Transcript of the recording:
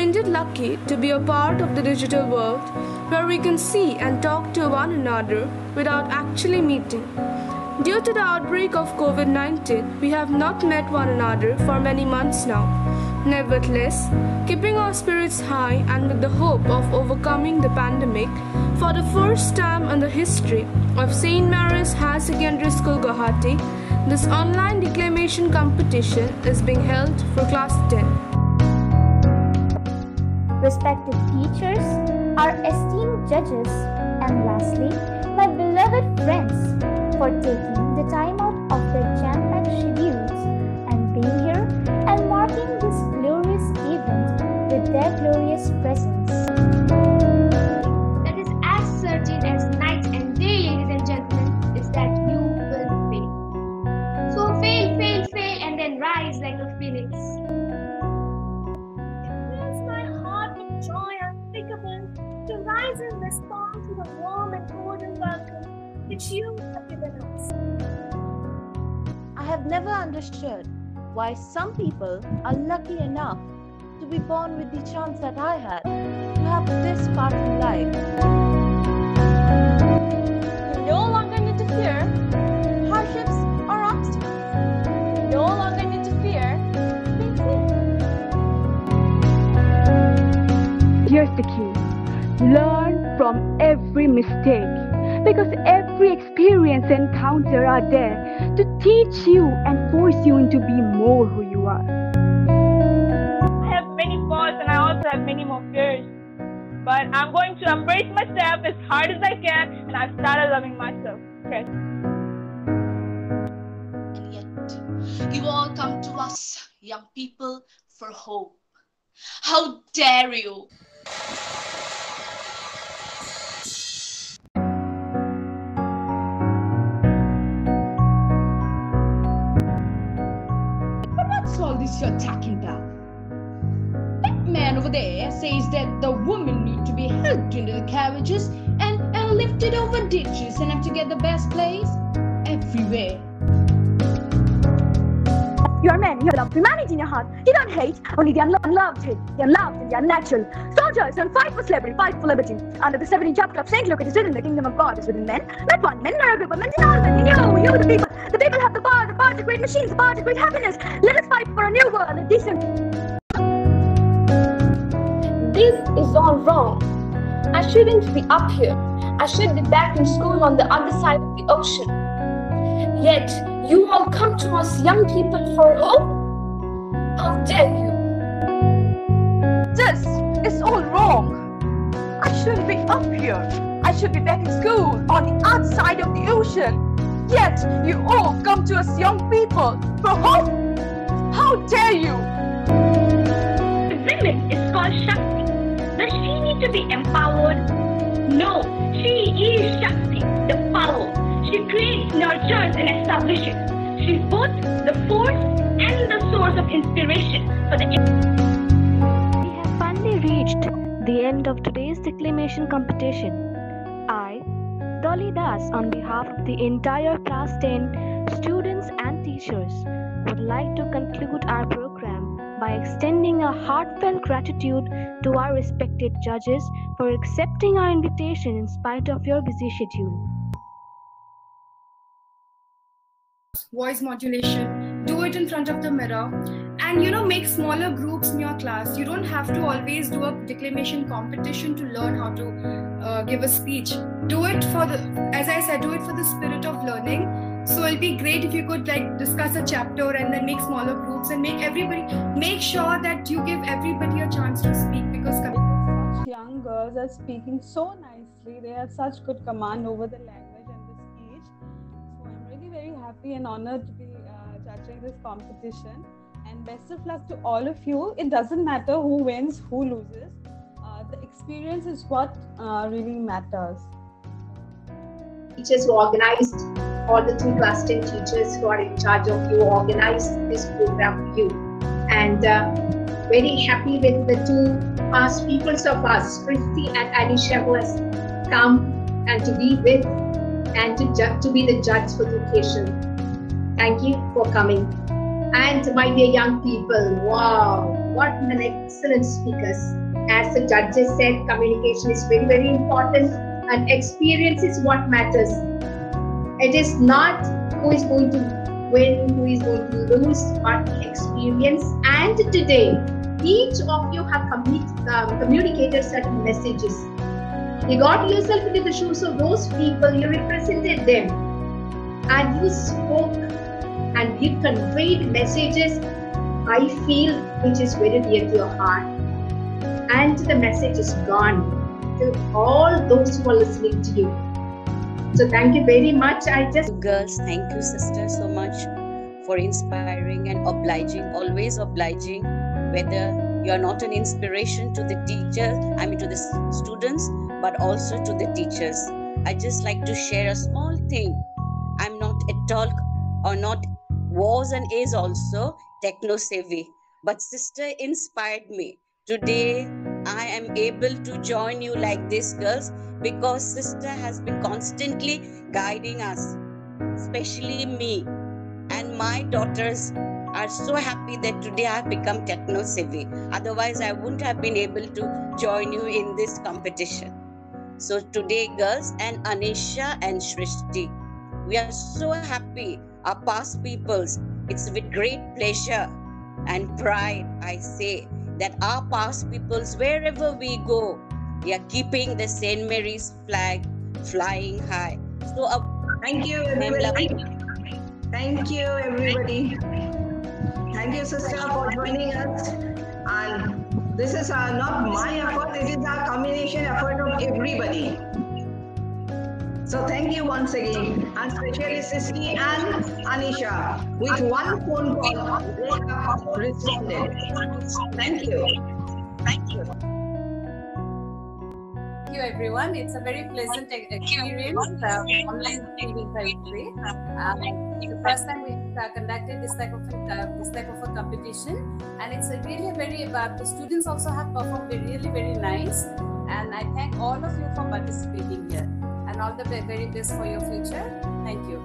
indeed lucky to be a part of the digital world where we can see and talk to one another without actually meeting. Due to the outbreak of COVID-19, we have not met one another for many months now. Nevertheless, keeping our spirits high and with the hope of overcoming the pandemic, for the first time in the history of St. Mary's Higher Secondary School Guwahati, this online declamation competition is being held for class 10. Respected teachers, our esteemed judges, and lastly, my beloved friends, for taking the time out of their jam-packed schedules and being here and marking this glorious event with their glorious presence. That is as certain as night and day, ladies and gentlemen, is that you will fail. So fail, fail, fail, and then rise like a phoenix. It fills my heart with joy unspeakable to rise and respond to the warm and golden welcome which you have given us. I have never understood why some people are lucky enough to be born with the chance that I had to have this part in life. You no longer need to fear hardships or obstacles. You no longer need to fear being sick. Here's the key. Learn from every mistake, because every experience and encounter are there to teach you and force you into be more who you are. I have many faults and I also have many more fears. But I'm going to embrace myself as hard as I can, and I've started loving myself. Okay. And yet, you all come to us, young people, for hope. How dare you! What's all this you're talking about? That man over there says that the women need to be helped into the carriages and lifted over ditches and have to get the best place everywhere. You're men, you love humanity in your heart. You don't hate, only the unloved hate. The unloved and the unnatural. Soldiers don't fight for slavery, fight for liberty. Under the 17th chapter of St. Luke, it is written, the kingdom of God is within men. Not one men, nor a group of men, in all men. You, the people. The people have the power to create machines, the power to create happiness. Let us fight for a new world, a decent. This is all wrong. I shouldn't be up here. I should be back in school on the other side of the ocean. Yet, you all come to us young people for hope? How dare you? This is all wrong. I shouldn't be up here. I should be back in school on the other side of the ocean. Yet, you all come to us young people for hope? How dare you? The women is called Shakti. Does she need to be empowered? No, she is Shakti, the power. She creates, nurtures, and establishes. She's both the force and the source of inspiration for the. We have finally reached the end of today's declamation competition. I, Dolly Das, on behalf of the entire Class 10 students and teachers, would like to conclude our program by extending a heartfelt gratitude to our respected judges for accepting our invitation in spite of your busy schedule. Voice modulation, do it in front of the mirror, and make smaller groups in your class. You don't have to always do a declamation competition to learn how to give a speech. Do it as I said, do it for the spirit of learning. So it'll be great if you could discuss a chapter and then make smaller groups and make sure that you give everybody a chance to speak, because such young girls are speaking so nicely. They have such good command over the language and the speech. So I'm really very happy and honored to be judging this competition. And best of luck to all of you. It doesn't matter who wins, who loses. The experience is what really matters. Teachers who organized, all the 2 class 10 teachers who are in charge of you, organized this program for you. And very happy with the 2 past peoples of us, Christy and Anisha, who has come and to be with and to be the judge for the occasion. Thank you for coming. And my dear young people, wow, what an excellent speakers. As the judges said, communication is very, very important and experience is what matters. It is not who is going to win, who is going to lose, but experience. And today, each of you have communicated certain messages. You got yourself into the shoes of those people, you represented them, and you spoke and you conveyed messages, I feel, which is very dear to your heart. And the message is gone to all those who are listening to you. So thank you very much. Girls, thank you, sister, so much for inspiring and obliging, always obliging, whether you are not an inspiration to the teachers, to the students, but also to the teachers. I just like to share a small thing. I'm not at all, or not was and is also techno-savvy, but sister inspired me. Today, I am able to join you like this, girls, because sister has been constantly guiding us, especially me. And my daughters are so happy that today I have become techno-savvy. Otherwise, I wouldn't have been able to join you in this competition. So today, girls, and Anisha and Shrishti, we are so happy, our past peoples. It's with great pleasure and pride, I say, that our past peoples, wherever we go, we are keeping the St. Mary's flag flying high. So, thank you, everybody. Thank you, everybody. Thank you, sister, for joining us. And this is not my effort, it is a combination effort of everybody. So thank you once again, and especially Sisti and Anisha. With one phone call, they have responded. Thank you. Thank you. Thank you, everyone. It's a very pleasant experience, online training, I would say. The first time we conducted this type of a competition, and it's a really very. The students also have performed really very nice, and I thank all of you for participating here. And all the very best for your future. Thank you.